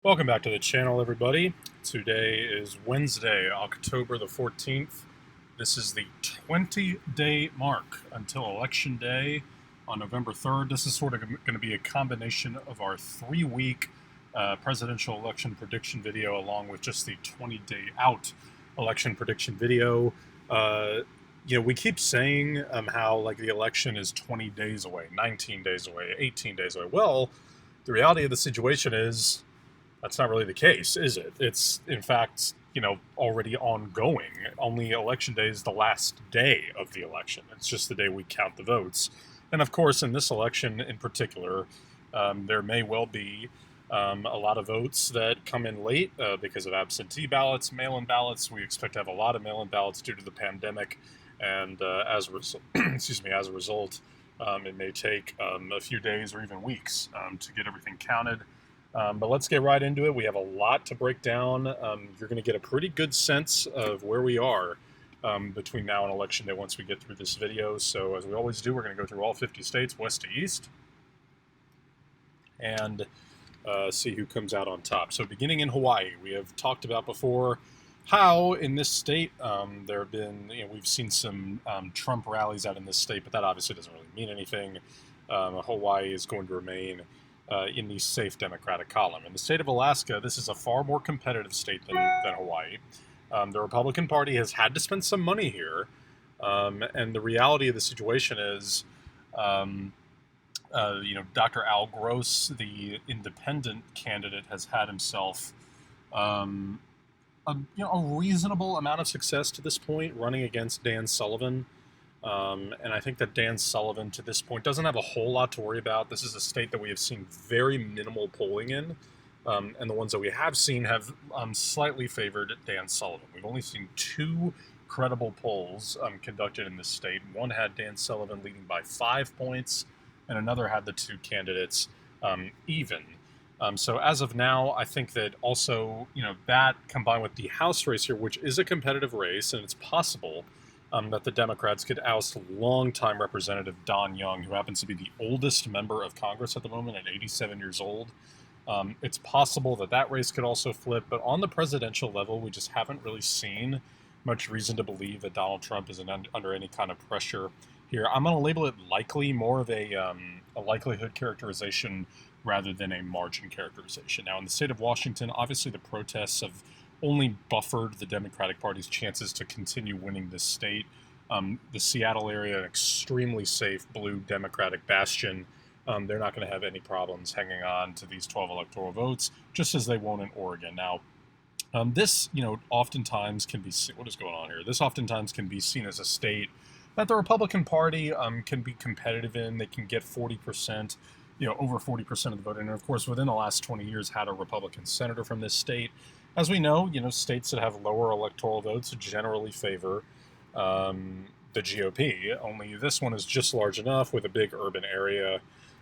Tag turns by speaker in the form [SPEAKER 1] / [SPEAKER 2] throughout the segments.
[SPEAKER 1] Welcome back to the channel, everybody. Today is Wednesday, October the 14th. This is the 20-day mark until Election Day on November 3rd. This is sort of going to be a combination of our 3-week presidential election prediction video along with just the 20-day out election prediction video. We keep saying how like the election is 20 days away, 19 days away, 18 days away. Well, the reality of the situation is that's not really the case, is it? It's, in fact, already ongoing. Only Election Day is the last day of the election. It's just the day we count the votes. And of course, in this election in particular, there may well be a lot of votes that come in late because of absentee ballots, mail-in ballots. We expect to have a lot of mail-in ballots due to the pandemic. And as a result, it may take a few days or even weeks to get everything counted. But let's get right into it. We have a lot to break down. You're going to get a pretty good sense of where we are between now and Election Day once we get through this video. So as we always do, we're going to go through all 50 states, west to east, and see who comes out on top. So beginning in Hawaii, we have talked about before how in this state there have been, we've seen some Trump rallies out in this state, but that obviously doesn't really mean anything. Hawaii is going to remain in the safe Democratic column. In the state of Alaska, this is a far more competitive state than Hawaii. The Republican Party has had to spend some money here, and the reality of the situation is, Dr. Al Gross, the independent candidate, has had himself a reasonable amount of success to this point, running against Dan Sullivan. And I think that Dan Sullivan, to this point, doesn't have a whole lot to worry about. This is a state that we have seen very minimal polling in, and the ones that we have seen have slightly favored Dan Sullivan. We've only seen 2 credible polls conducted in this state. One had Dan Sullivan leading by 5 points, and another had the 2 candidates even. So as of now, I think that also, that combined with the House race here, which is a competitive race, and it's possible that the Democrats could oust longtime Representative Don Young, who happens to be the oldest member of Congress at the moment at 87 years old. It's possible that that race could also flip, but on the presidential level, we just haven't really seen much reason to believe that Donald Trump is under any kind of pressure here. I'm going to label it likely, more of a likelihood characterization rather than a margin characterization. Now, in the state of Washington, obviously the protests have only buffered the Democratic Party's chances to continue winning this state. The Seattle area, an extremely safe blue Democratic bastion. They're not going to have any problems hanging on to these 12 electoral votes, just as they won't in Oregon. Now, this, oftentimes can be, what is going on here? This oftentimes can be seen as a state that the Republican Party can be competitive in. They can get 40%, over 40% of the vote. And of course, within the last 20 years, had a Republican senator from this state. As we know, states that have lower electoral votes generally favor the GOP. Only this one is just large enough with a big urban area,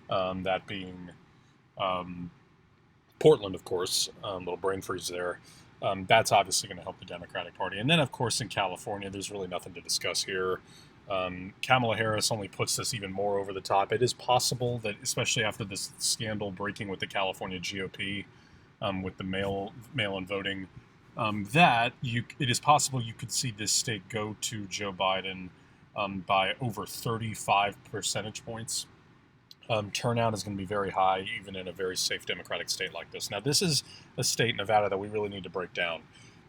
[SPEAKER 1] that being Portland, of course, little brain freeze there. That's obviously going to help the Democratic Party. And then, of course, in California, there's really nothing to discuss here. Kamala Harris only puts this even more over the top. It is possible that, especially after this scandal breaking with the California GOP, with the mail-in voting, it is possible you could see this state go to Joe Biden by over 35 percentage points. Turnout is going to be very high, even in a very safe Democratic state like this. Now, this is a state, Nevada, that we really need to break down.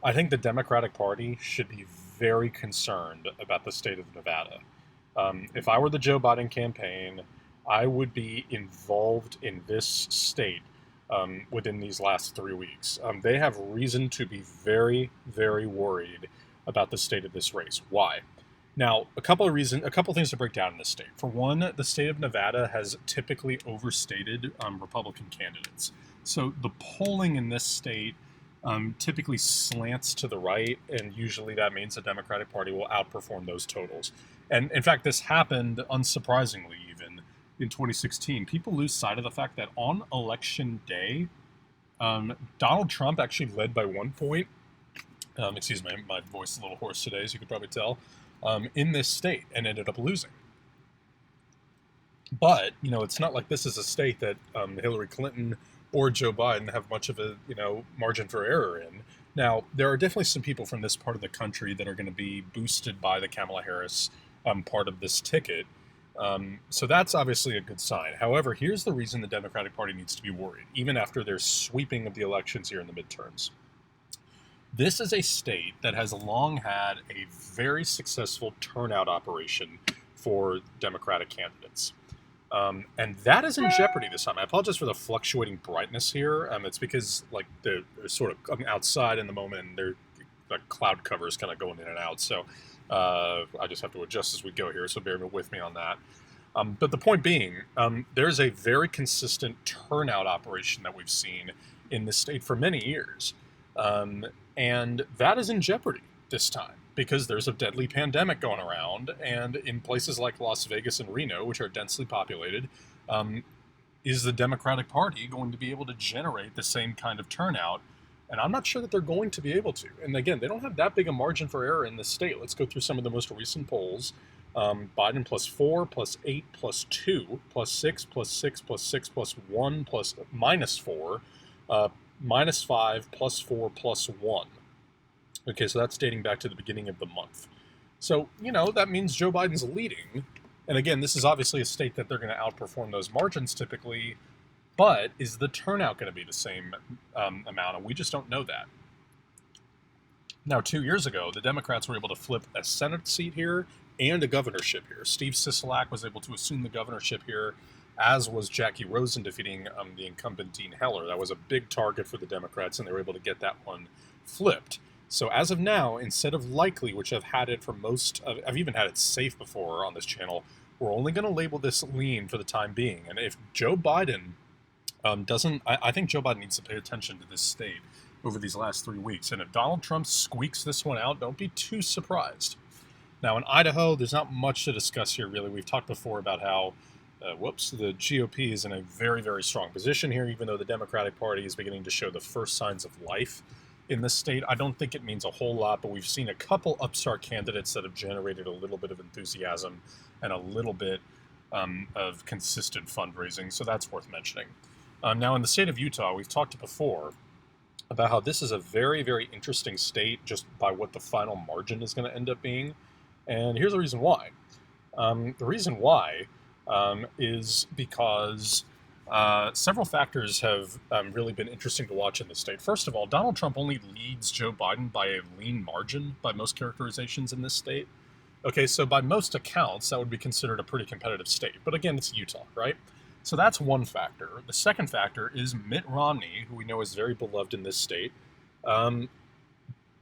[SPEAKER 1] I think the Democratic Party should be very concerned about the state of Nevada. If I were the Joe Biden campaign, I would be involved in this state within these last 3 weeks. They have reason to be very, very worried about the state of this race. Why? Now, a couple things to break down in this state. For one, the state of Nevada has typically overstated Republican candidates. So the polling in this state typically slants to the right, and usually that means the Democratic Party will outperform those totals. And in fact, this happened, unsurprisingly even, in 2016. People lose sight of the fact that on Election Day, Donald Trump actually led by 1 point. Excuse me, my voice is a little hoarse today, as you could probably tell, in this state, and ended up losing. But, it's not like this is a state that Hillary Clinton or Joe Biden have much of a margin for error in. Now, there are definitely some people from this part of the country that are going to be boosted by the Kamala Harris part of this ticket. So that's obviously a good sign. However, here's the reason the Democratic Party needs to be worried, even after their sweeping of the elections here in the midterms. This is a state that has long had a very successful turnout operation for Democratic candidates. And that is in jeopardy this time. I apologize for the fluctuating brightness here. It's because they're sort of outside in the moment, and the cloud cover is kind of going in and out. So I just have to adjust as we go here. So bear with me on that. But the point being, there's a very consistent turnout operation that we've seen in the state for many years. And that is in jeopardy this time because there's a deadly pandemic going around, and in places like Las Vegas and Reno, which are densely populated, is the Democratic Party going to be able to generate the same kind of turnout? And I'm not sure that they're going to be able to. And again, they don't have that big a margin for error in this state. Let's go through some of the most recent polls. Biden +4, +8, +2, +6, +6, +6, +1, -4, -5, +4, +1. Okay, so that's dating back to the beginning of the month. So, that means Joe Biden's leading. And again, this is obviously a state that they're going to outperform those margins typically. But is the turnout going to be the same amount? And we just don't know that. Now, 2 years ago, the Democrats were able to flip a Senate seat here and a governorship here. Steve Sisolak was able to assume the governorship here, as was Jackie Rosen defeating the incumbent Dean Heller. That was a big target for the Democrats, and they were able to get that one flipped. So as of now, instead of likely, which I've had it for I've even had it safe before on this channel, we're only going to label this lean for the time being. And if Joe Biden I think Joe Biden needs to pay attention to this state over these last 3 weeks. And if Donald Trump squeaks this one out, don't be too surprised. Now, in Idaho, there's not much to discuss here, really. We've talked before about how, the GOP is in a very, very strong position here, even though the Democratic Party is beginning to show the first signs of life in this state. I don't think it means a whole lot, but we've seen a couple upstart candidates that have generated a little bit of enthusiasm and a little bit of consistent fundraising, so that's worth mentioning. Now, in the state of Utah, we've talked before about how this is a very, very interesting state just by what the final margin is going to end up being. And here's the reason why. The reason why is because several factors have really been interesting to watch in this state. First of all, Donald Trump only leads Joe Biden by a lean margin by most characterizations in this state. Okay, so by most accounts, that would be considered a pretty competitive state. But again, it's Utah, right? So that's one factor. The second factor is Mitt Romney, who we know is very beloved in this state,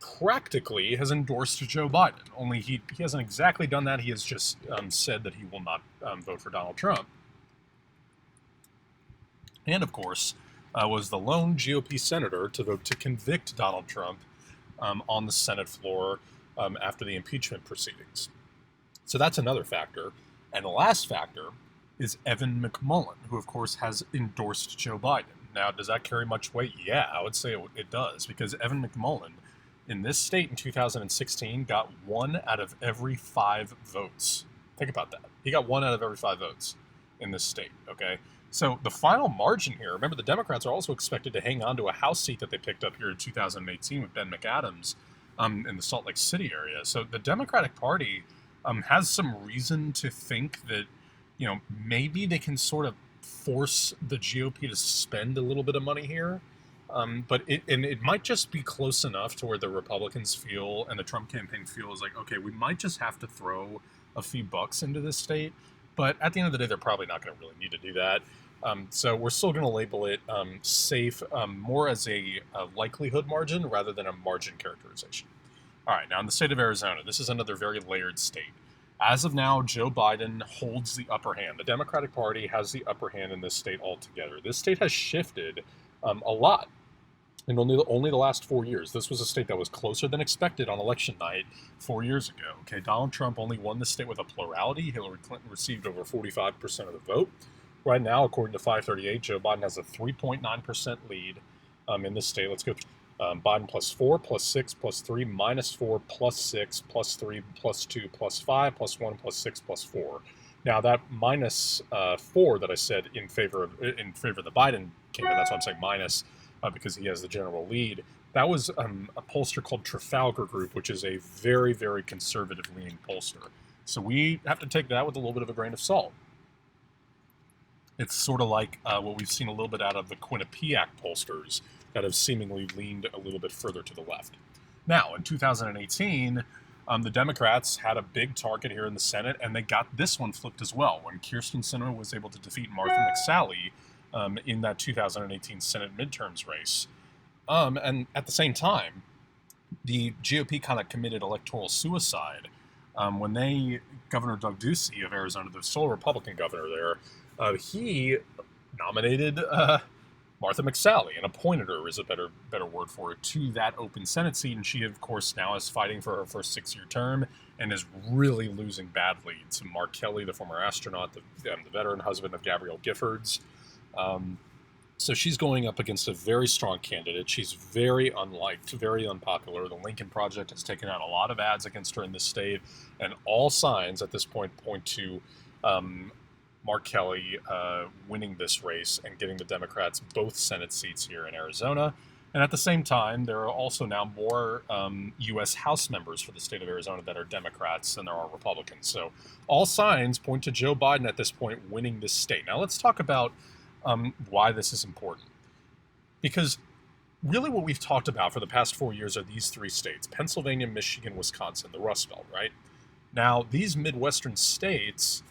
[SPEAKER 1] practically has endorsed Joe Biden. Only he hasn't exactly done that. He has just said that he will not vote for Donald Trump. And of course, was the lone GOP senator to vote to convict Donald Trump on the Senate floor after the impeachment proceedings. So that's another factor. And the last factor is Evan McMullin, who of course has endorsed Joe Biden. Now, does that carry much weight? Yeah, I would say it does, because Evan McMullin in this state in 2016 got 1 out of every 5 votes. Think about that. He got 1 out of every 5 votes in this state, okay? So the final margin here, remember the Democrats are also expected to hang on to a House seat that they picked up here in 2018 with Ben McAdams in the Salt Lake City area. So the Democratic Party has some reason to think that maybe they can sort of force the GOP to spend a little bit of money here. But it might just be close enough to where the Republicans feel and the Trump campaign feels like, okay, we might just have to throw a few bucks into this state. But at the end of the day, they're probably not going to really need to do that. So we're still going to label it safe, more as a likelihood margin rather than a margin characterization. All right, now in the state of Arizona, this is another very layered state. As of now, Joe Biden holds the upper hand. The Democratic Party has the upper hand in this state altogether. This state has shifted a lot in only the last 4 years. This was a state that was closer than expected on election night 4 years ago. Okay, Donald Trump only won the state with a plurality. Hillary Clinton received over 45% of the vote. Right now, according to 538, Joe Biden has a 3.9% lead in this state. Let's go through. Biden +4, +6, +3, -4, +6, +3, +2, +5, +1, +6, +4. Now that -4 that I said in favor of the Biden came in. That's why I'm saying minus, because he has the general lead. That was a pollster called Trafalgar Group, which is a very, very conservative-leaning pollster. So we have to take that with a little bit of a grain of salt. It's sort of like what we've seen a little bit out of the Quinnipiac pollsters that have seemingly leaned a little bit further to the left. Now, in 2018, the Democrats had a big target here in the Senate, and they got this one flipped as well when Kyrsten Sinema was able to defeat Martha McSally in that 2018 Senate midterms race. And at the same time, the GOP kind of committed electoral suicide when Governor Doug Ducey of Arizona, the sole Republican governor there, he nominated Martha McSally and appointed her, is a better word for it, to that open Senate seat. And she, of course, now is fighting for her first 6-year term and is really losing badly to Mark Kelly, the former astronaut, the veteran husband of Gabrielle Giffords. So she's going up against a very strong candidate. She's very unliked, very unpopular. The Lincoln Project has taken out a lot of ads against her in this state, and all signs at this point point to Mark Kelly winning this race and getting the Democrats both Senate seats here in Arizona. And at the same time, there are also now more U.S. House members for the state of Arizona that are Democrats than there are Republicans. So all signs point to Joe Biden at this point winning this state. Now let's talk about why this is important. Because really what we've talked about for the past 4 years are these three states: Pennsylvania, Michigan, Wisconsin, the Rust Belt, right? Now, these Midwestern states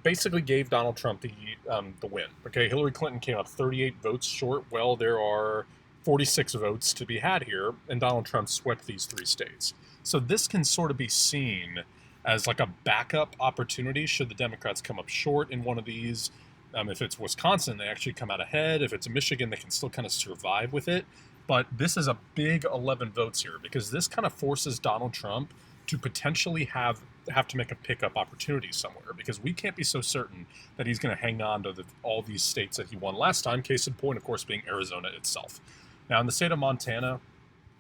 [SPEAKER 1] basically gave Donald Trump the win. Okay, Hillary Clinton came up 38 votes short. Well, there are 46 votes to be had here, and Donald Trump swept these three states. So this can sort of be seen as like a backup opportunity should the Democrats come up short in one of these. If it's Wisconsin, they actually come out ahead. If it's Michigan, they can still kind of survive with it. But this is a big 11 votes here, because this kind of forces Donald Trump to potentially have to make a pickup opportunity somewhere, because we can't be so certain that he's going to hang on to all these states that he won last time. Case in point, of course, being Arizona itself. Now, in the state of Montana,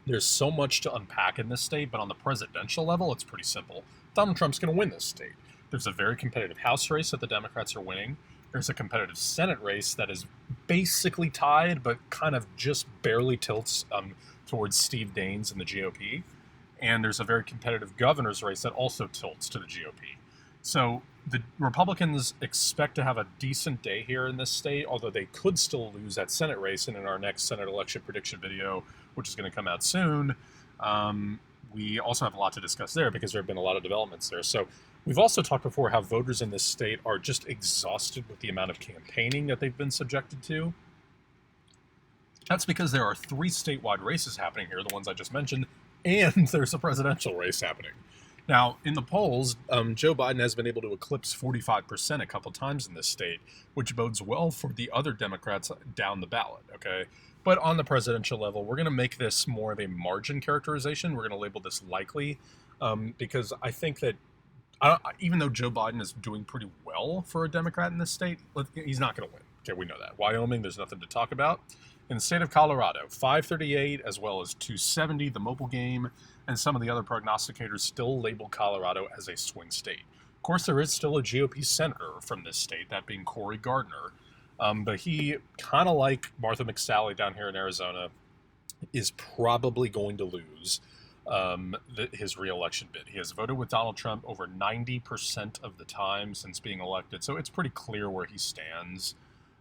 [SPEAKER 1] there's so much to unpack in this state, but on the presidential level, it's pretty simple. Donald Trump's going to win this state. There's a very competitive House race that the Democrats are winning. There's a competitive Senate race that is basically tied, but kind of just barely tilts towards Steve Daines and the GOP. And there's a very competitive governor's race that also tilts to the GOP. So the Republicans expect to have a decent day here in this state, although they could still lose that Senate race. And in our next Senate election prediction video, which is going to come out soon, we also have a lot to discuss there, because there have been a lot of developments there. So we've also talked before how voters in this state are just exhausted with the amount of campaigning that they've been subjected to. That's because there are 3 statewide races happening here, the ones I just mentioned, and there's a presidential race happening. Now, in the polls, Joe Biden has been able to eclipse 45% a couple times in this state, which bodes well for the other Democrats down the ballot, okay? But on the presidential level, we're going to make this more of a margin characterization. We're going to label this likely, because I think that even though Joe Biden is doing pretty well for a Democrat in this state, he's not going to win. Okay, we know that. Wyoming, there's nothing to talk about. In the state of Colorado, 538 as well as 270, the mobile game, and some of the other prognosticators still label Colorado as a swing state. Of course, there is still a GOP senator from this state, that being Cory Gardner. But he, kind of like Martha McSally down here in Arizona, is probably going to lose his re-election bid. He has voted with Donald Trump over 90% of the time since being elected, so it's pretty clear where he stands.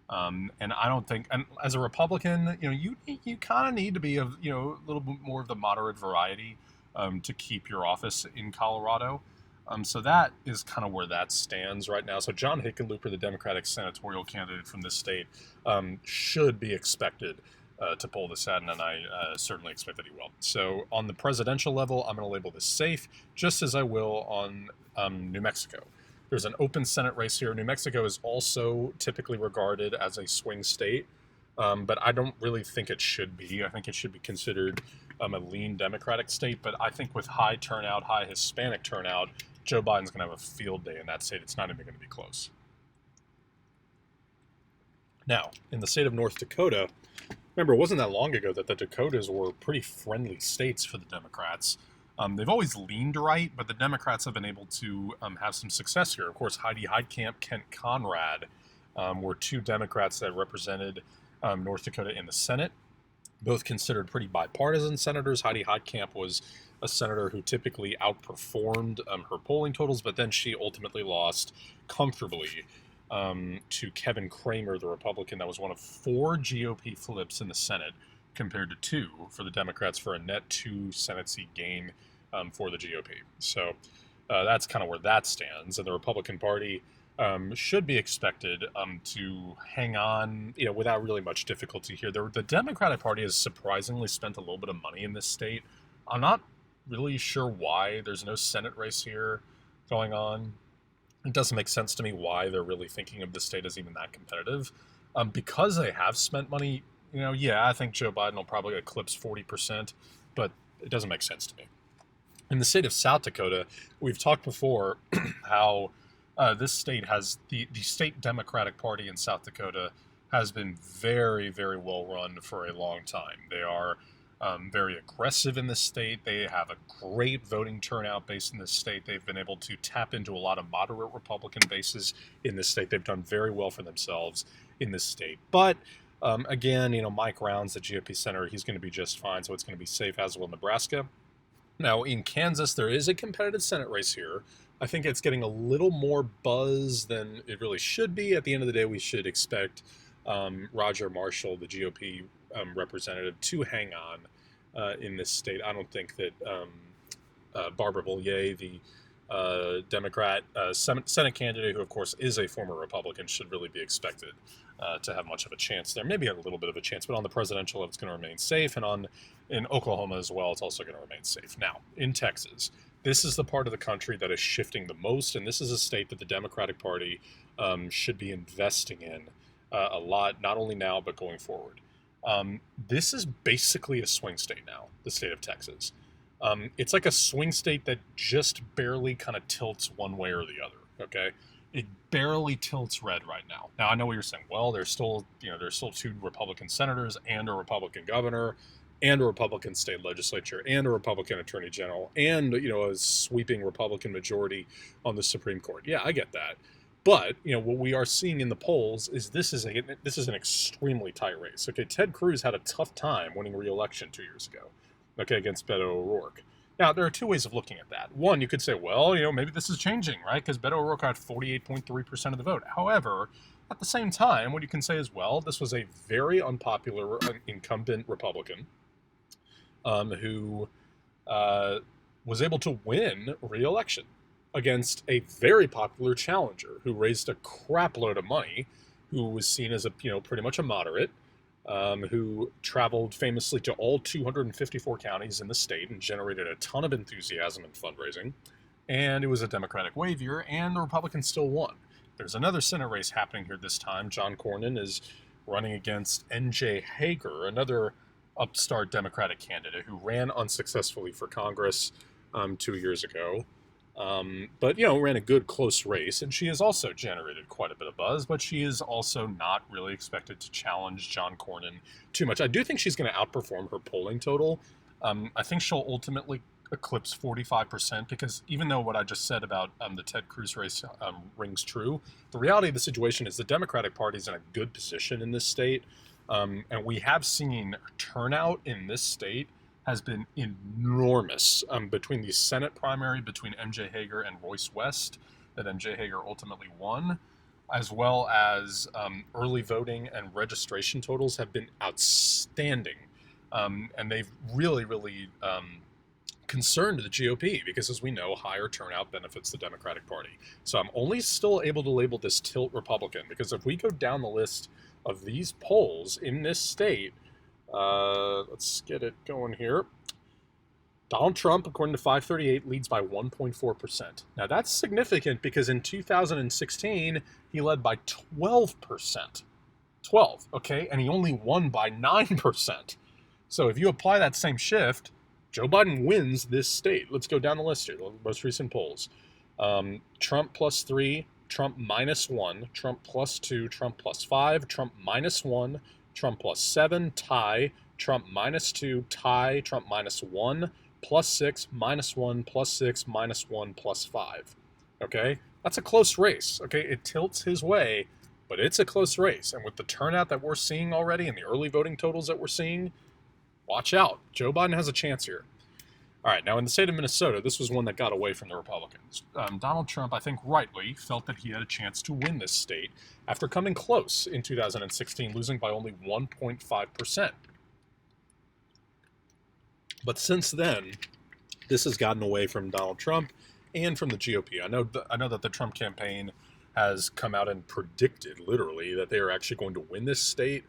[SPEAKER 1] And I don't think, and as a Republican, you kind of need to be a little bit more of the moderate variety to keep your office in Colorado. So that is kind of where that stands right now. So John Hickenlooper, the Democratic senatorial candidate from this state, should be expected to pull this out, and I certainly expect that he will. So on the presidential level, I'm going to label this safe, just as I will on New Mexico. There's an open Senate race here. New Mexico is also typically regarded as a swing state, but I don't really think it should be. I think it should be considered a lean Democratic state, but I think with high turnout, high Hispanic turnout, Joe Biden's going to have a field day in that state. It's not even going to be close. Now, in the state of North Dakota, remember, it wasn't that long ago that the Dakotas were pretty friendly states for the Democrats. They've always leaned right, but the Democrats have been able to have some success here. Of course, Heidi Heitkamp, Kent Conrad were 2 Democrats that represented North Dakota in the Senate. Both considered pretty bipartisan senators. Heidi Heitkamp was a senator who typically outperformed her polling totals, but then she ultimately lost comfortably to Kevin Cramer, the Republican. That was one of 4 GOP flips in the Senate compared to 2 for the Democrats, for a net 2 Senate seat gain for the GOP. So that's kind of where that stands. And the Republican Party should be expected to hang on, without really much difficulty here. The Democratic Party has surprisingly spent a little bit of money in this state. I'm not really sure why. There's no Senate race here going on. It doesn't make sense to me why they're really thinking of the state as even that competitive. Because they have spent money, I think Joe Biden will probably eclipse 40%, but it doesn't make sense to me. In the state of South Dakota, we've talked before how this state has, the state Democratic Party in South Dakota has been very, very well run for a long time. They are very aggressive in this state. They have a great voting turnout base in this state. They've been able to tap into a lot of moderate Republican bases in this state. They've done very well for themselves in this state. But again, Mike Rounds, the GOP senator, he's going to be just fine, so it's going to be safe, as will Nebraska. Now, in Kansas, there is a competitive Senate race here. I think it's getting a little more buzz than it really should be. At the end of the day, we should expect Roger Marshall, the GOP representative, to hang on in this state. I don't think that Barbara Bollier, the Democrat Senate candidate, who of course is a former Republican, should really be expected to have much of a chance there. Maybe a little bit of a chance, but on the presidential, it's going to remain safe. And in Oklahoma as well, it's also going to remain safe. Now, in Texas, this is the part of the country that is shifting the most, and this is a state that the Democratic Party should be investing in a lot, not only now, but going forward. This is basically a swing state now, the state of Texas. It's like a swing state that just barely kind of tilts one way or the other, okay? It barely tilts red right now. Now, I know what you're saying. Well, there's still 2 Republican senators and a Republican governor and a Republican state legislature and a Republican attorney general and, a sweeping Republican majority on the Supreme Court. Yeah, I get that. But, what we are seeing in the polls is this is an extremely tight race. Okay, Ted Cruz had a tough time winning re-election 2 years ago, okay, against Beto O'Rourke. Now, there are 2 ways of looking at that. One, you could say, well, maybe this is changing, right? Because Beto O'Rourke had 48.3% of the vote. However, at the same time, what you can say is, well, this was a very unpopular incumbent Republican who was able to win re-election against a very popular challenger who raised a crap load of money, who was seen as a pretty much a moderate, who traveled famously to all 254 counties in the state and generated a ton of enthusiasm and fundraising. And it was a Democratic wave year, and the Republicans still won. There's another Senate race happening here this time. John Cornyn is running against N.J. Hager, another upstart Democratic candidate who ran unsuccessfully for Congress 2 years ago. But, ran a good close race, and she has also generated quite a bit of buzz, but she is also not really expected to challenge John Cornyn too much. I do think she's going to outperform her polling total. I think she'll ultimately eclipse 45%, because even though what I just said about the Ted Cruz race rings true, the reality of the situation is the Democratic Party is in a good position in this state, and we have seen turnout in this state has been enormous between the Senate primary between M.J. Hager and Royce West, that M.J. Hager ultimately won, as well as early voting and registration totals have been outstanding. And they've really, really concerned the GOP, because as we know, higher turnout benefits the Democratic Party. So I'm only still able to label this tilt Republican, because if we go down the list of these polls in this state, let's get it going here. Donald Trump, according to 538, leads by 1.4%. Now that's significant, because in 2016, he led by 12%. 12, okay? And he only won by 9%. So if you apply that same shift, Joe Biden wins this state. Let's go down the list here, the most recent polls. Trump +3, Trump -1, Trump +2, Trump +5, Trump -1, Trump +7, tie, Trump -2, tie, Trump -1, +6, -1, +6, -1, +5. Okay? That's a close race. Okay? It tilts his way, But it's a close race, and with the turnout that we're seeing already and the early voting totals that we're seeing, watch out. Joe Biden has a chance here. All right, now in the state of Minnesota, this was one that got away from the Republicans. Donald Trump, I think rightly, felt that he had a chance to win this state after coming close in 2016, losing by only 1.5%. But since then, this has gotten away from Donald Trump and from the GOP. I know that the Trump campaign has come out and predicted, literally, that they are actually going to win this state.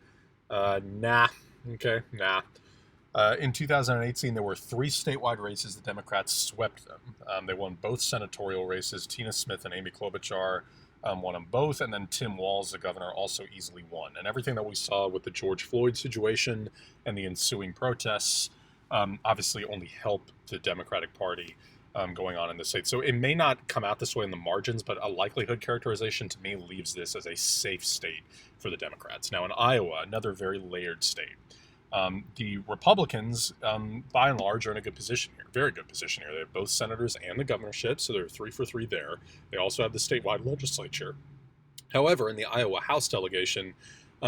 [SPEAKER 1] Nah. In 2018, there were 3 statewide races. The Democrats swept them. They won both senatorial races. Tina Smith and Amy Klobuchar won them both, and then Tim Walz, the governor, also easily won. And everything that we saw with the George Floyd situation and the ensuing protests obviously only helped the Democratic Party going on in the state. So it may not come out this way in the margins, but a likelihood characterization to me leaves this as a safe state for the Democrats. Now in Iowa, another very layered state. The Republicans, by and large, are in a good position here. Very good position here. They have both senators and the governorship, so they're 3 for 3 there. They also have the statewide legislature. However, in the Iowa House delegation,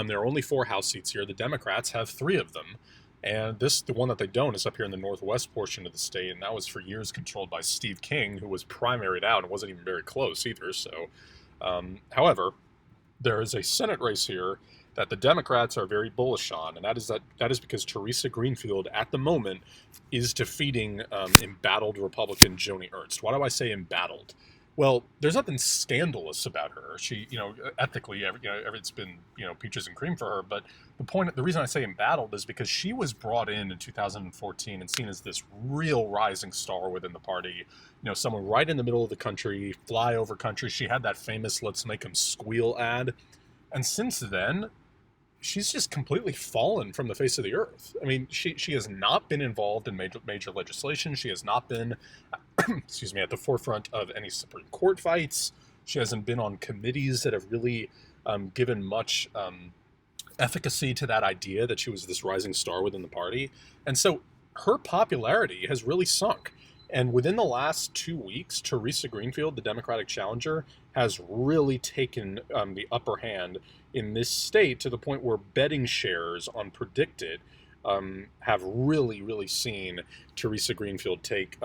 [SPEAKER 1] there are only 4 House seats here. The Democrats have 3 of them. And the one that they don't is up here in the northwest portion of the state, and that was for years controlled by Steve King, who was primaried out and wasn't even very close either. So, however, there is a Senate race here that the Democrats are very bullish on, and that is because Teresa Greenfield, at the moment, is defeating embattled Republican Joni Ernst. Why do I say embattled? Well, there's nothing scandalous about her. She, ethically, it's been, peaches and cream for her. But the reason I say embattled is because she was brought in 2014 and seen as this real rising star within the party. Someone right in the middle of the country, flyover country. She had that famous "Let's Make 'Em Squeal" ad, and since then, she's just completely fallen from the face of the earth. I mean, she has not been involved in major legislation. She has not been, at the forefront of any Supreme Court fights. She hasn't been on committees that have really given much efficacy to that idea that she was this rising star within the party. And so her popularity has really sunk. And within the last 2 weeks, Teresa Greenfield, the Democratic challenger, has really taken the upper hand in this state to the point where betting shares on predicted have really, really seen Teresa Greenfield take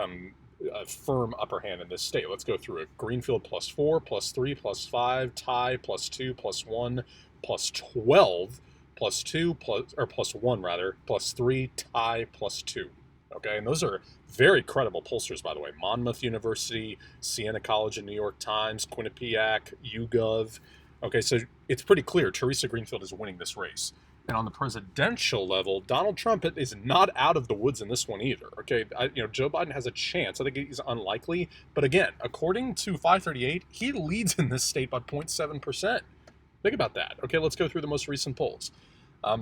[SPEAKER 1] a firm upper hand in this state. Let's go through it. Greenfield +4, +3, +5, tie, +2, +1, +12, +2, +1 rather, +3, tie, +2. Okay, and those are very credible pollsters, by the way. Monmouth University, Siena College in New York Times, Quinnipiac, YouGov. Okay, so it's pretty clear Teresa Greenfield is winning this race. And on the presidential level, Donald Trump is not out of the woods in this one either. Okay, Joe Biden has a chance. I think he's unlikely. But again, according to 538, he leads in this state by 0.7%. Think about that. Okay, let's go through the most recent polls.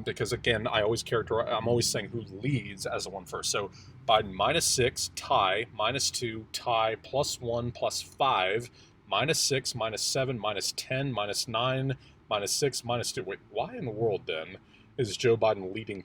[SPEAKER 1] Because again, I'm always saying who leads as the one first. So Biden -6, tie, -2, tie, +1, +5, -6, -7, -10, -9, -6, -2. Wait, why in the world then is Joe Biden leading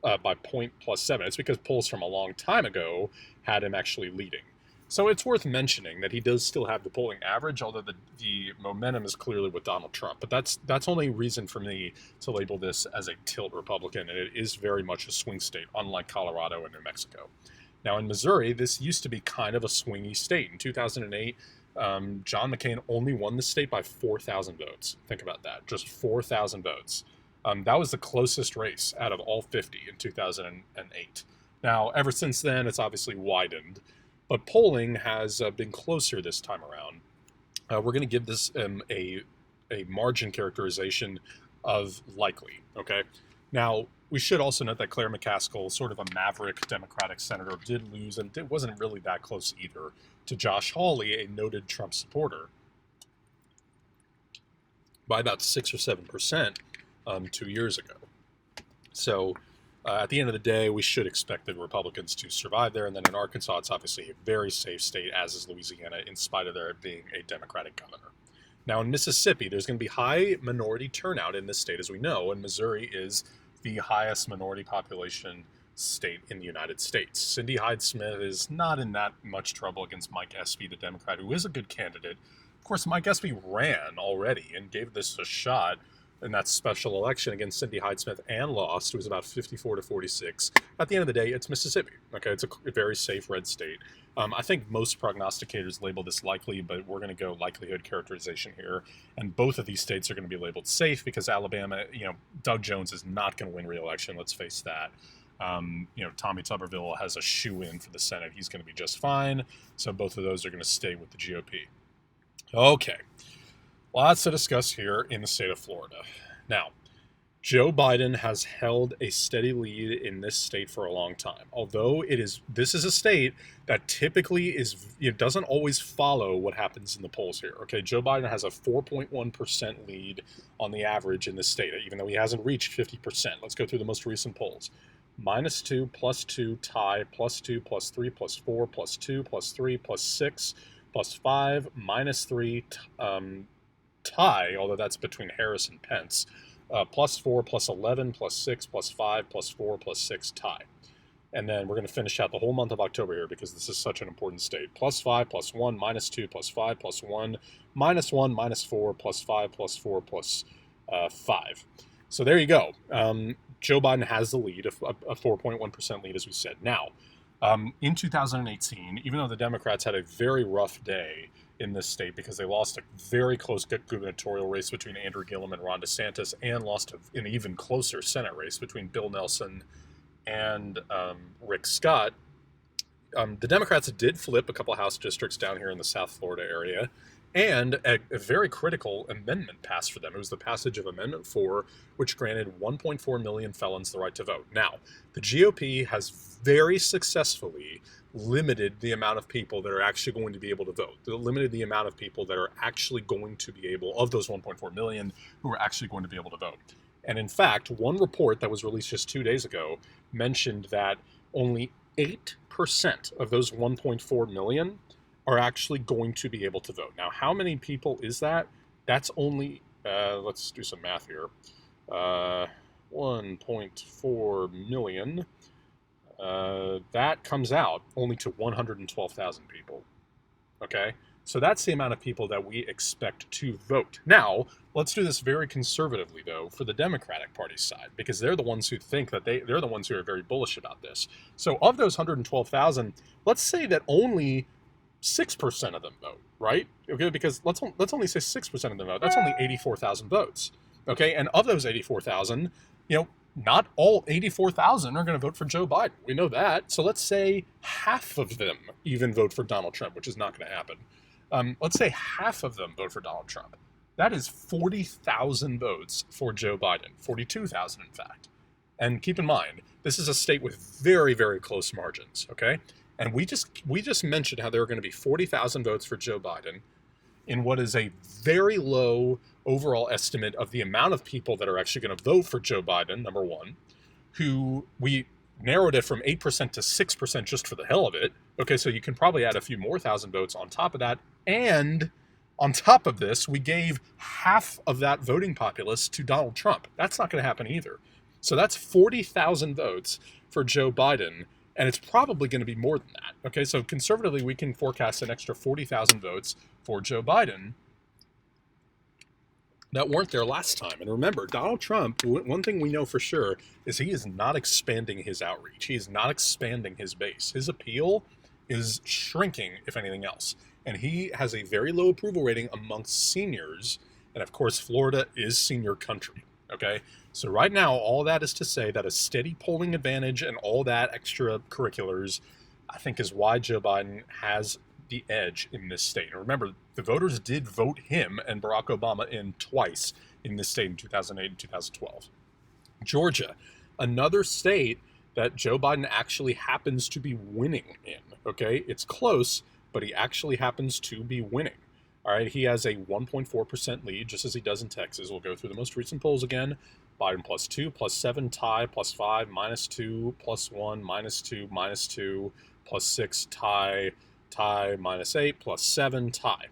[SPEAKER 1] by +7? It's because polls from a long time ago had him actually leading. So it's worth mentioning that he does still have the polling average, although the momentum is clearly with Donald Trump. But that's only reason for me to label this as a tilt Republican, and it is very much a swing state, unlike Colorado and New Mexico. Now in Missouri, this used to be kind of a swingy state. In 2008, John McCain only won the state by 4,000 votes. Think about that, just 4,000 votes. That was the closest race out of all 50 in 2008. Now, ever since then, it's obviously widened. But polling has been closer this time around. We're going to give this a margin characterization of likely, okay? Now, we should also note that Claire McCaskill, sort of a maverick Democratic senator, did lose, and it wasn't really that close either, to Josh Hawley, a noted Trump supporter, by about 6 or 7% 2 years ago. So at the end of the day, we should expect the Republicans to survive there. And then in Arkansas, it's obviously a very safe state, as is Louisiana, in spite of there being a Democratic governor. Now in Mississippi, there's going to be high minority turnout in this state, as we know, and Missouri is the highest minority population state in the United States. Cindy Hyde-Smith is not in that much trouble against Mike Espy, the Democrat, who is a good candidate. Of course, Mike Espy ran already and gave this a shot in that special election against Cindy Hyde-Smith and lost. It was about 54 to 46. At the end of the day, it's Mississippi. Okay, it's a very safe red state. I think most prognosticators label this likely, but we're going to go likelihood characterization here. And both of these states are going to be labeled safe because Alabama, Doug Jones is not going to win re-election. Let's face that. Tommy Tuberville has a shoe-in for the Senate. He's going to be just fine. So both of those are going to stay with the GOP. Okay. Lots to discuss here in the state of Florida. Now, Joe Biden has held a steady lead in this state for a long time. Although this is a state that typically doesn't always follow what happens in the polls here. Okay, Joe Biden has a 4.1% lead on the average in this state, even though he hasn't reached 50%. Let's go through the most recent polls. -2, +2, tie, +2, +3, +4, +2, +3, +6, +5, -3, tie, although that's between Harris and Pence, +4, +11, +6, +5, +4, +6, tie. And then we're going to finish out the whole month of October here because this is such an important state. +5, +1, -2, +5, +1, -1, -4, +5, +4, +5. So there you go. Joe Biden has the lead, a 4.1% lead, as we said. Now, in 2018, even though the Democrats had a very rough day in this state because they lost a very close gubernatorial race between Andrew Gillum and Ron DeSantis and lost an even closer Senate race between Bill Nelson and Rick Scott, the Democrats did flip a couple House districts down here in the South Florida area, and a very critical amendment passed for them. It was the passage of Amendment 4, which granted 1.4 million felons the right to vote. Now, the GOP has very successfully limited the amount of people that are actually going to be able to vote. They limited the amount of people that are actually going to be able, of those 1.4 million, who are actually going to be able to vote. And in fact, one report that was released just 2 days ago mentioned that only 8% of those 1.4 million are actually going to be able to vote. Now, how many people is that? That's only, let's do some math here, 1.4 million. That comes out only to 112,000 people. Okay? So that's the amount of people that we expect to vote. Now, let's do this very conservatively, though, for the Democratic Party's side, because they're the ones who think that they're the ones who are very bullish about this. So of those 112,000, let's say that only 6% of them vote, right? Okay, because let's only say 6% of them vote. That's only 84,000 votes. Okay, and of those 84,000, not all 84,000 are going to vote for Joe Biden. We know that. So let's say half of them even vote for Donald Trump, which is not going to happen. Let's say half of them vote for Donald Trump. That is 40,000 votes for Joe Biden. 42,000, in fact. And keep in mind, this is a state with very, very close margins, okay? And we just mentioned how there are going to be 40,000 votes for Joe Biden in what is a very low overall estimate of the amount of people that are actually going to vote for Joe Biden, number one, who we narrowed it from 8% to 6% just for the hell of it. Okay, so you can probably add a few more thousand votes on top of that. And on top of this, we gave half of that voting populace to Donald Trump. That's not going to happen either. So that's 40,000 votes for Joe Biden. And it's probably going to be more than that. Okay, so conservatively, we can forecast an extra 40,000 votes for Joe Biden that weren't there last time. And remember, Donald Trump, one thing we know for sure is he is not expanding his outreach. He is not expanding his base. His appeal is shrinking, if anything else. And he has a very low approval rating amongst seniors. And of course, Florida is senior country. Okay, so right now, all that is to say that a steady polling advantage and all that extracurriculars, I think, is why Joe Biden has the edge in this state. And remember, the voters did vote him and Barack Obama in twice in this state in 2008 and 2012. Georgia, another state that Joe Biden actually happens to be winning in. Okay, it's close, but he actually happens to be winning. All right, he has a 1.4% lead, just as he does in Texas. We'll go through the most recent polls again. Biden +2, +7, tie, +5, -2, +1, -2, -2, +6, tie, -8, +7, tie.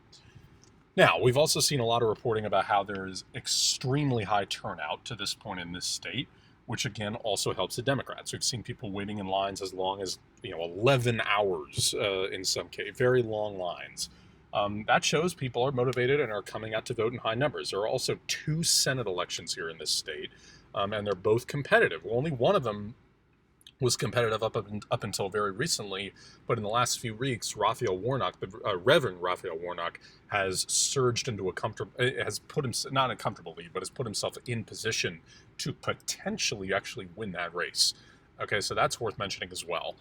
[SPEAKER 1] Now, we've also seen a lot of reporting about how there is extremely high turnout to this point in this state, which again also helps the Democrats. We've seen people waiting in lines as long as 11 hours in some case, very long lines. That shows people are motivated and are coming out to vote in high numbers. There are also 2 Senate elections here in this state, and they're both competitive. Well, only one of them was competitive up until very recently, but in the last few weeks, Raphael Warnock, the Reverend Raphael Warnock, has surged into has put himself, not a comfortable lead, but has put himself in position to potentially actually win that race. Okay, so that's worth mentioning as well.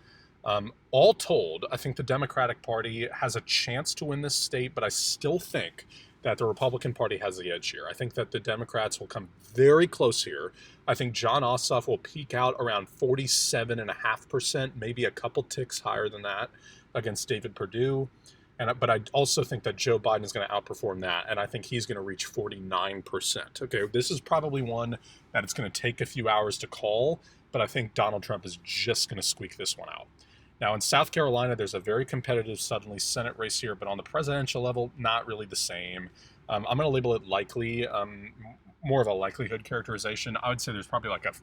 [SPEAKER 1] All told, I think the Democratic Party has a chance to win this state, but I still think that the Republican Party has the edge here. I think that the Democrats will come very close here. I think Jon Ossoff will peak out around 47.5%, maybe a couple ticks higher than that against David Perdue. But I also think that Joe Biden is going to outperform that, and I think he's going to reach 49%. Okay, this is probably one that it's going to take a few hours to call, but I think Donald Trump is just going to squeak this one out. Now, in South Carolina, there's a very competitive, suddenly Senate race here, but on the presidential level, not really the same. I'm going to label it likely, more of a likelihood characterization. I would say there's probably like a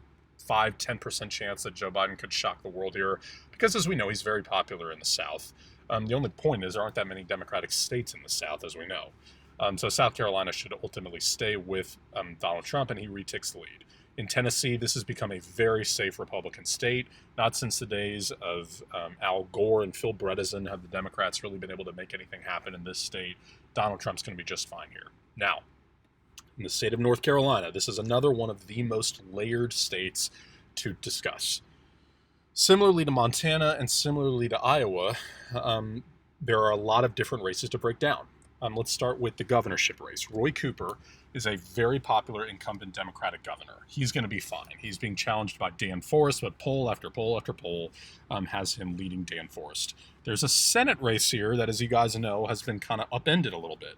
[SPEAKER 1] 5-10% chance that Joe Biden could shock the world here, because as we know, he's very popular in the South. The only point is there aren't that many Democratic states in the South, as we know. So South Carolina should ultimately stay with Donald Trump, and he retakes the lead. In Tennessee, this has become a very safe Republican state. Not since the days of Al Gore and Phil Bredesen have the Democrats really been able to make anything happen in this state. Donald Trump's going to be just fine here. Now, in the state of North Carolina, this is another one of the most layered states to discuss. Similarly to Montana and similarly to Iowa, there are a lot of different races to break down. Let's start with the governorship race. Roy Cooper is a very popular incumbent Democratic governor. He's going to be fine. He's being challenged by Dan Forest, but poll after poll after poll has him leading Dan Forest. There's a Senate race here that, as you guys know, has been kind of upended a little bit.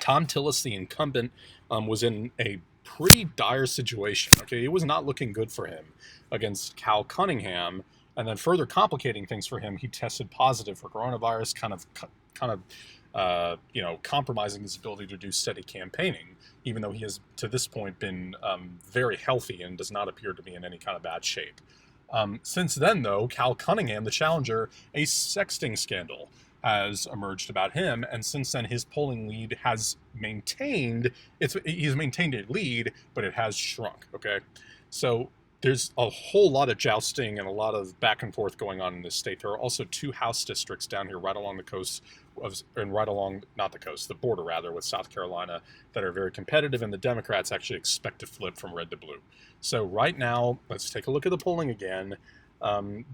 [SPEAKER 1] Tom Tillis, the incumbent, was in a pretty dire situation. Okay, it was not looking good for him against Cal Cunningham, and then further complicating things for him, he tested positive for coronavirus, kind of compromising his ability to do steady campaigning, even though he has, to this point, been very healthy and does not appear to be in any kind of bad shape. Since then, though, Cal Cunningham, the challenger, a sexting scandal has emerged about him, and since then his polling lead has he's maintained a lead, but it has shrunk. Okay, so there's a whole lot of jousting and a lot of back and forth going on in this state. There are also 2 House districts down here right along the coast the border rather, with South Carolina, that are very competitive, and the Democrats actually expect to flip from red to blue. So right now, let's take a look at the polling again.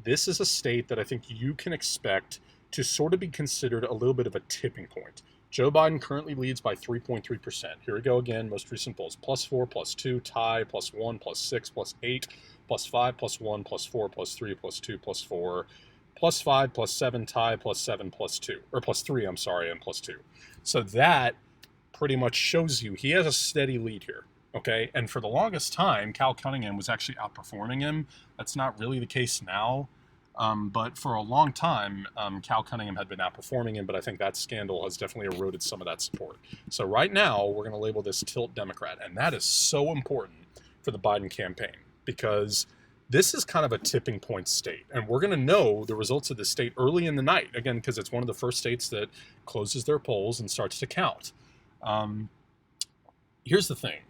[SPEAKER 1] This is a state that I think you can expect to sort of be considered a little bit of a tipping point. Joe Biden currently leads by 3.3%. Here we go again, most recent polls. +4, +2, tie, +1, +6, +8, +5, +1, +4, +3, +2, +4, +5, +7, tie, +7, +2. Or +3, I'm sorry, and +2. So that pretty much shows you he has a steady lead here. Okay, and for the longest time, Cal Cunningham was actually outperforming him. That's not really the case now. But for a long time, Cal Cunningham had been outperforming him, but I think that scandal has definitely eroded some of that support. So right now, we're going to label this tilt Democrat, and that is so important for the Biden campaign, because this is kind of a tipping point state, and we're going to know the results of this state early in the night, again, because it's one of the first states that closes their polls and starts to count. Here's the thing.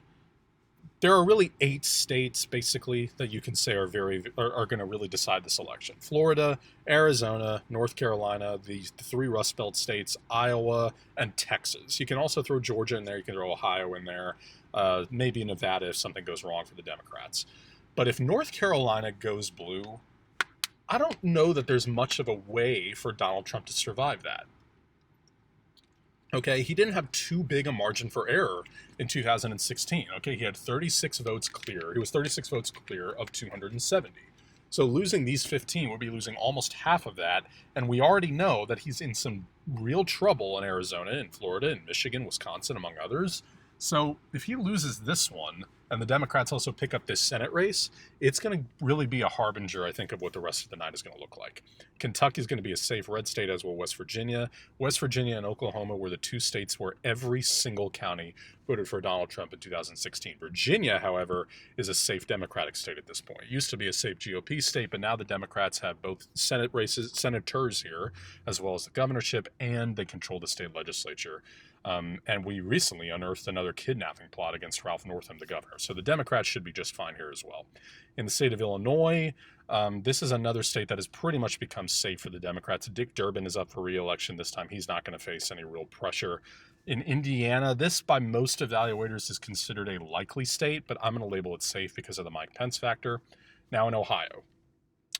[SPEAKER 1] There are really 8 states, basically, that you can say are going to really decide this election. Florida, Arizona, North Carolina, the 3 Rust Belt states, Iowa, and Texas. You can also throw Georgia in there. You can throw Ohio in there. Maybe Nevada if something goes wrong for the Democrats. But if North Carolina goes blue, I don't know that there's much of a way for Donald Trump to survive that. Okay, he didn't have too big a margin for error in 2016. Okay, he had 36 votes clear. He was 36 votes clear of 270. So losing these 15 would be losing almost half of that. And we already know that he's in some real trouble in Arizona, in Florida, in Michigan, Wisconsin, among others. So if he loses this one, and the Democrats also pick up this Senate race, it's going to really be a harbinger, I think, of what the rest of the night is going to look like. Kentucky is going to be a safe red state, as will West Virginia. West Virginia and Oklahoma were the two states where every single county voted for Donald Trump in 2016. Virginia, however, is a safe Democratic state at this point. It used to be a safe GOP state, but now the Democrats have both Senate races, senators here, as well as the governorship, and they control the state legislature. And we recently unearthed another kidnapping plot against Ralph Northam, the governor. So the Democrats should be just fine here as well. In the state of Illinois, this is another state that has pretty much become safe for the Democrats. Dick Durbin is up for re-election this time. He's not going to face any real pressure. In Indiana, this by most evaluators is considered a likely state, but I'm going to label it safe because of the Mike Pence factor. Now in Ohio,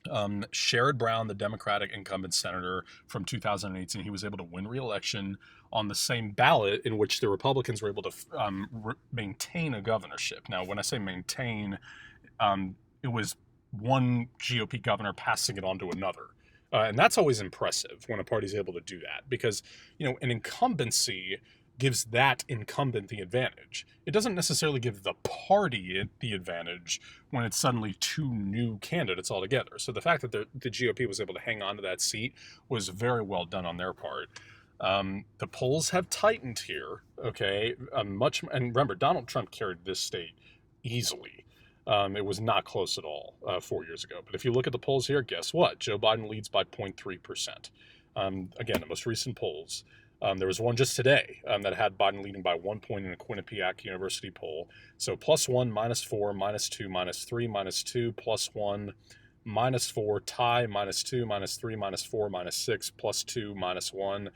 [SPEAKER 1] Sherrod Brown, the Democratic incumbent senator from 2018, he was able to win re-election on the same ballot in which the Republicans were able to maintain a governorship. Now, when I say maintain, it was one GOP governor passing it on to another. And that's always impressive when a party's able to do that because, an incumbency gives that incumbent the advantage. It doesn't necessarily give the party the advantage when it's suddenly two new candidates altogether. So the fact that the GOP was able to hang on to that seat was very well done on their part. The polls have tightened here, okay? And remember, Donald Trump carried this state easily. It was not close at all 4 years ago. But if you look at the polls here, guess what? Joe Biden leads by 0.3%. Again, the most recent polls. There was one just today that had Biden leading by 1 point in a Quinnipiac University poll. So +1, -4, -2, -3, -2, +1, -4, tie, -2, -3, -4, -6, +2, -1,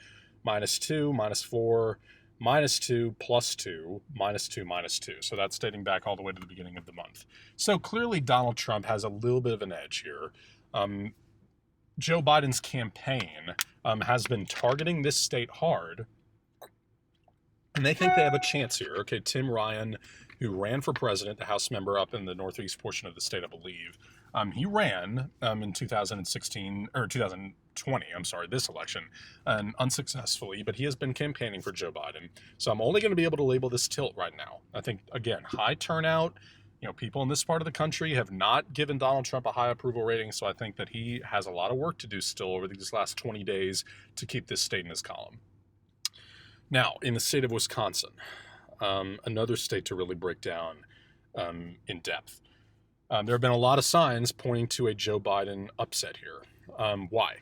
[SPEAKER 1] -2, -4, -2, +2, -2, -2. So that's dating back all the way to the beginning of the month. So clearly Donald Trump has a little bit of an edge here. Joe Biden's campaign has been targeting this state hard, and they think they have a chance here. Okay, Tim Ryan, who ran for president, the House member up in the northeast portion of the state, I believe, he ran in 2016, or 2020, this election, and unsuccessfully, but he has been campaigning for Joe Biden. So I'm only going to be able to label this tilt right now. I think, again, high turnout. People in this part of the country have not given Donald Trump a high approval rating, so I think that he has a lot of work to do still over these last 20 days to keep this state in his column. Now, in the state of Wisconsin, another state to really break down in depth. There have been a lot of signs pointing to a Joe Biden upset here. Why?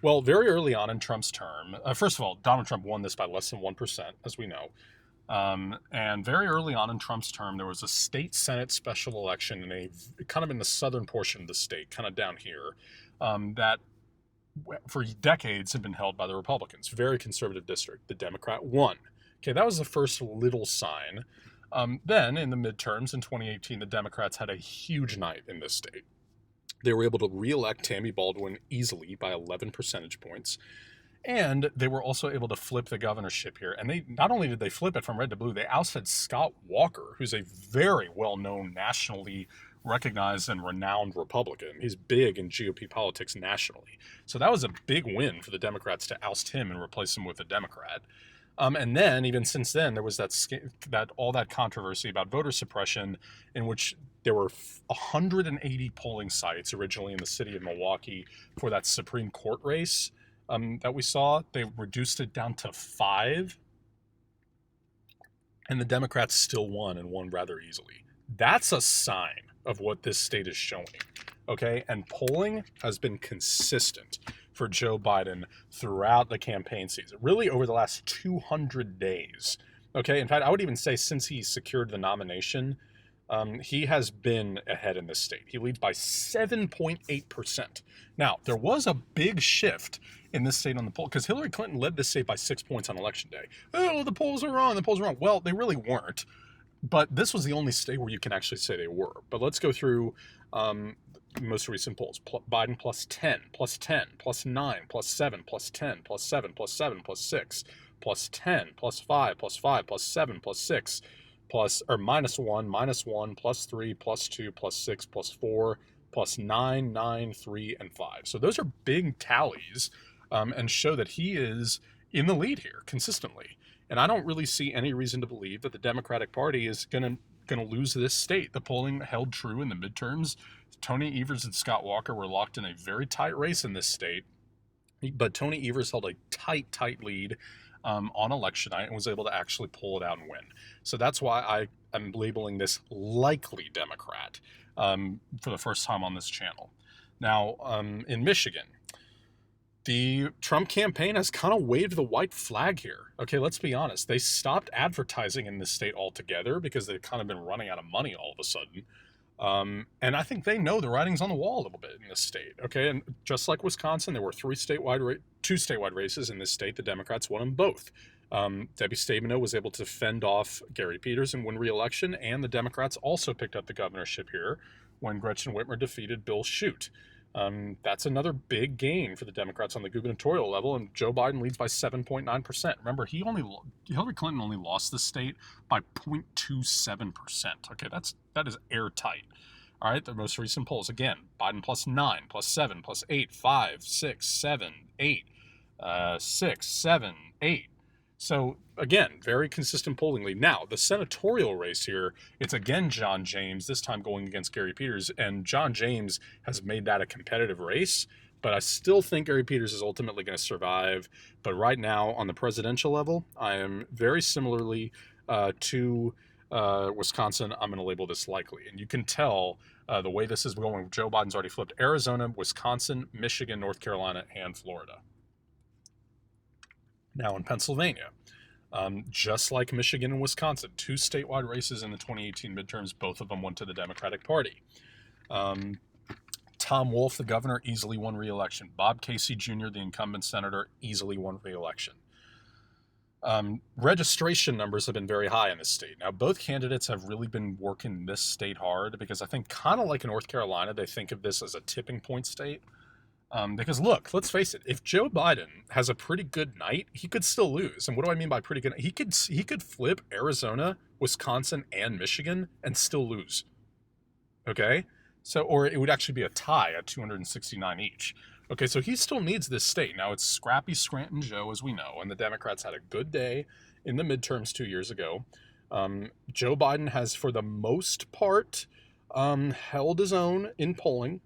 [SPEAKER 1] Well, very early on in Trump's term, first of all, Donald Trump won this by less than 1%, as we know. And very early on in Trump's term, there was a state Senate special election in the southern portion of the state, kind of down here, that for decades had been held by the Republicans. Very conservative district. The Democrat won. Okay, that was the first little sign. Then in the midterms in 2018, the Democrats had a huge night in this state. They were able to reelect Tammy Baldwin easily by 11 percentage points. And they were also able to flip the governorship here. And not only did they flip it from red to blue, they ousted Scott Walker, who's a very well-known, nationally recognized and renowned Republican. He's big in GOP politics nationally. So that was a big win for the Democrats to oust him and replace him with a Democrat. And then, even since then, there was all that controversy about voter suppression, in which there were 180 polling sites originally in the city of Milwaukee for that Supreme Court race. That we saw. They reduced it down to 5, and the Democrats still won, and won rather easily. That's a sign of what this state is showing, okay? And polling has been consistent for Joe Biden throughout the campaign season, really over the last 200 days, okay? In fact, I would even say since he secured the nomination, he has been ahead in this state. He leads by 7.8%. Now, there was a big shift in this state on the poll because Hillary Clinton led this state by 6 points on election day. Oh, the polls are wrong. The polls are wrong. Well, they really weren't. But this was the only state where you can actually say they were. But let's go through most recent polls. Biden +10, +10, +9, +7, +10, +7, +7, +6, +10, +5, +5, +7, +6. -1, -1, +3, +2, +6, +4, +9, 9, 3, and 5. So those are big tallies and show that he is in the lead here consistently. And I don't really see any reason to believe that the Democratic Party is going to going to lose this state. The polling held true in the midterms. Tony Evers and Scott Walker were locked in a very tight race in this state, but Tony Evers held a tight lead on election night and was able to actually pull it out and win. So that's why I am labeling this likely Democrat for the first time on this channel. Now, in Michigan, the Trump campaign has kind of waved the white flag here. Okay, let's be honest. They stopped advertising in this state altogether because they've kind of been running out of money all of a sudden. And I think they know the writing's on the wall a little bit in this state. Okay, and just like Wisconsin, there were two statewide races in this state. The Democrats won them both. Debbie Stabenow was able to fend off Gary Peters and win re-election, and the Democrats also picked up the governorship here when Gretchen Whitmer defeated Bill Shute. That's another big gain for the Democrats on the gubernatorial level, and Joe Biden leads by 7.9%. Remember, Hillary Clinton only lost the state by 0.27%. Okay, that is airtight. All right, the most recent polls, again, Biden plus 9, plus 7, plus 8, 5, 6, 7, 8, 6, 7, 8. So, again, very consistent polling lead. Now, the senatorial race here, it's again John James, this time going against Gary Peters, and John James has made that a competitive race, but I still think Gary Peters is ultimately going to survive. But right now, on the presidential level, I am very similarly to Wisconsin. I'm going to label this likely. And you can tell the way this is going. Joe Biden's already flipped Arizona, Wisconsin, Michigan, North Carolina, and Florida. Now in Pennsylvania, just like Michigan and Wisconsin, two statewide races in the 2018 midterms, both of them went to the Democratic Party. Tom Wolf, the governor, easily won re-election. Bob Casey Jr., the incumbent senator, easily won re-election. Registration numbers have been very high in this state. Now, both candidates have really been working this state hard because I think kind of like in North Carolina, they think of this as a tipping point state. Because look, let's face it, if Joe Biden has a pretty good night, he could still lose. And what do I mean by pretty good? He could flip Arizona, Wisconsin, and Michigan and still lose. Okay? So, or it would actually be a tie at 269 each. Okay, so he still needs this state. Now, it's scrappy Scranton Joe, as we know, and the Democrats had a good day in the midterms 2 years ago. Joe Biden has, for the most part, held his own in polling.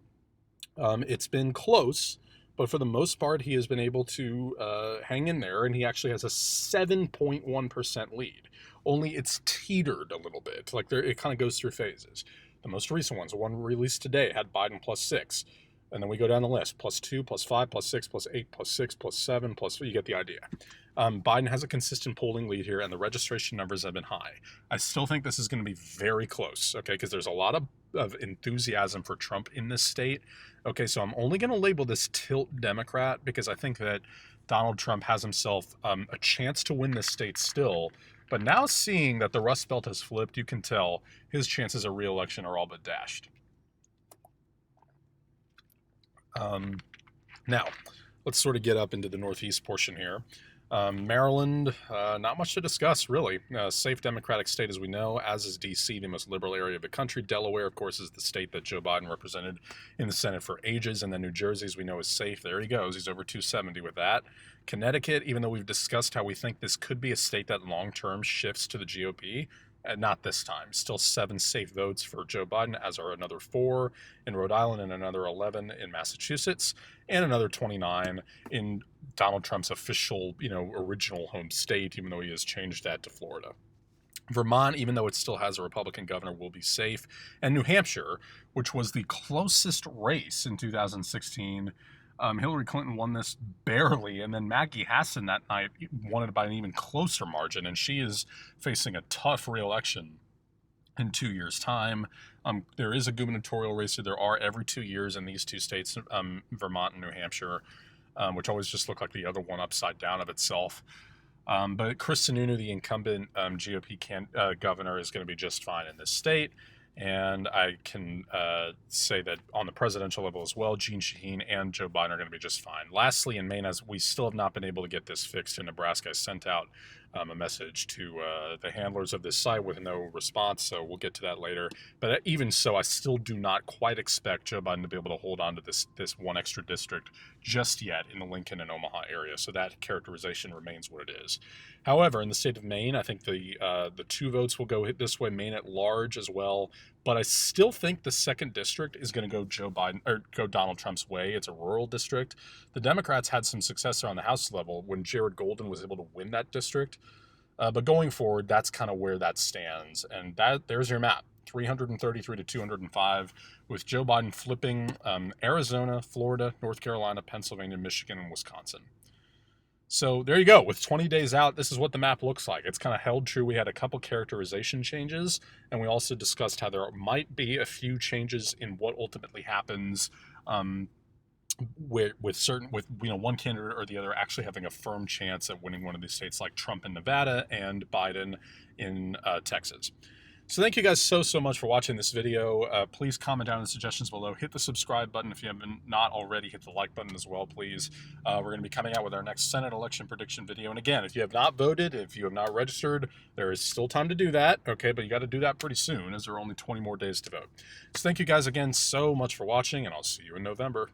[SPEAKER 1] It's been close, but for the most part, he has been able to hang in there, and he actually has a 7.1% lead. Only it's teetered a little bit. Like it kind of goes through phases. The most recent ones, the one released today, had Biden plus 6. And then we go down the list, plus 2, plus 5, plus 6, plus 8, plus 6, plus 7, plus, you get the idea. Biden has a consistent polling lead here, and the registration numbers have been high. I still think this is going to be very close, okay, because there's a lot of enthusiasm for Trump in this state. Okay, so I'm only going to label this tilt Democrat because I think that Donald Trump has himself a chance to win this state still. But now seeing that the Rust Belt has flipped, you can tell his chances of re-election are all but dashed. Now, let's sort of get up into the northeast portion here. Maryland, not much to discuss, really. Safe Democratic state, as we know, as is D.C., the most liberal area of the country. Delaware, of course, is the state that Joe Biden represented in the Senate for ages. And then New Jersey, as we know, is safe. There he goes. He's over 270 with that. Connecticut, even though we've discussed how we think this could be a state that long-term shifts to the GOP, not this time. Still 7 safe votes for Joe Biden, as are another 4 in Rhode Island and another 11 in Massachusetts, and another 29 in Donald Trump's official, original home state, even though he has changed that to Florida. Vermont, even though it still has a Republican governor, will be safe. And New Hampshire, which was the closest race in 2016, Hillary Clinton won this barely, and then Maggie Hassan that night won it by an even closer margin, and she is facing a tough re-election in 2 years' time. There is a gubernatorial race. There are every 2 years in these two states, Vermont and New Hampshire, which always just look like the other one upside down of itself. But Chris Sununu, the incumbent GOP governor, is going to be just fine in this state. And I can say that on the presidential level as well, Jeanne Shaheen and Joe Biden are going to be just fine. Lastly, in Maine, as we still have not been able to get this fixed in Nebraska, I sent out a message to the handlers of this site with no response, so we'll get to that later. But even so, I still do not quite expect Joe Biden to be able to hold on to this one extra district just yet in the Lincoln and Omaha area, so that characterization remains what it is. However, in the state of Maine, I think the 2 votes will go this way, Maine at large as well. But I still think the 2nd district is going to go Joe Biden or go Donald Trump's way. It's a rural district. The Democrats had some success on the House level when Jared Golden was able to win that district. But going forward, that's kind of where that stands. And there's your map. 333 to 205, with Joe Biden flipping Arizona, Florida, North Carolina, Pennsylvania, Michigan, and Wisconsin. So there you go. With 20 days out, this is what the map looks like. It's kind of held true. We had a couple characterization changes, and we also discussed how there might be a few changes in what ultimately happens with one candidate or the other actually having a firm chance at winning one of these states, like Trump in Nevada and Biden in Texas. So thank you guys so much for watching this video. Please comment down in the suggestions below. Hit the subscribe button if you haven't not already. Hit the like button as well, please. We're going to be coming out with our next Senate election prediction video. And again, if you have not voted, if you have not registered, there is still time to do that. Okay, but you got to do that pretty soon, as there are only 20 more days to vote. So thank you guys again so much for watching, and I'll see you in November.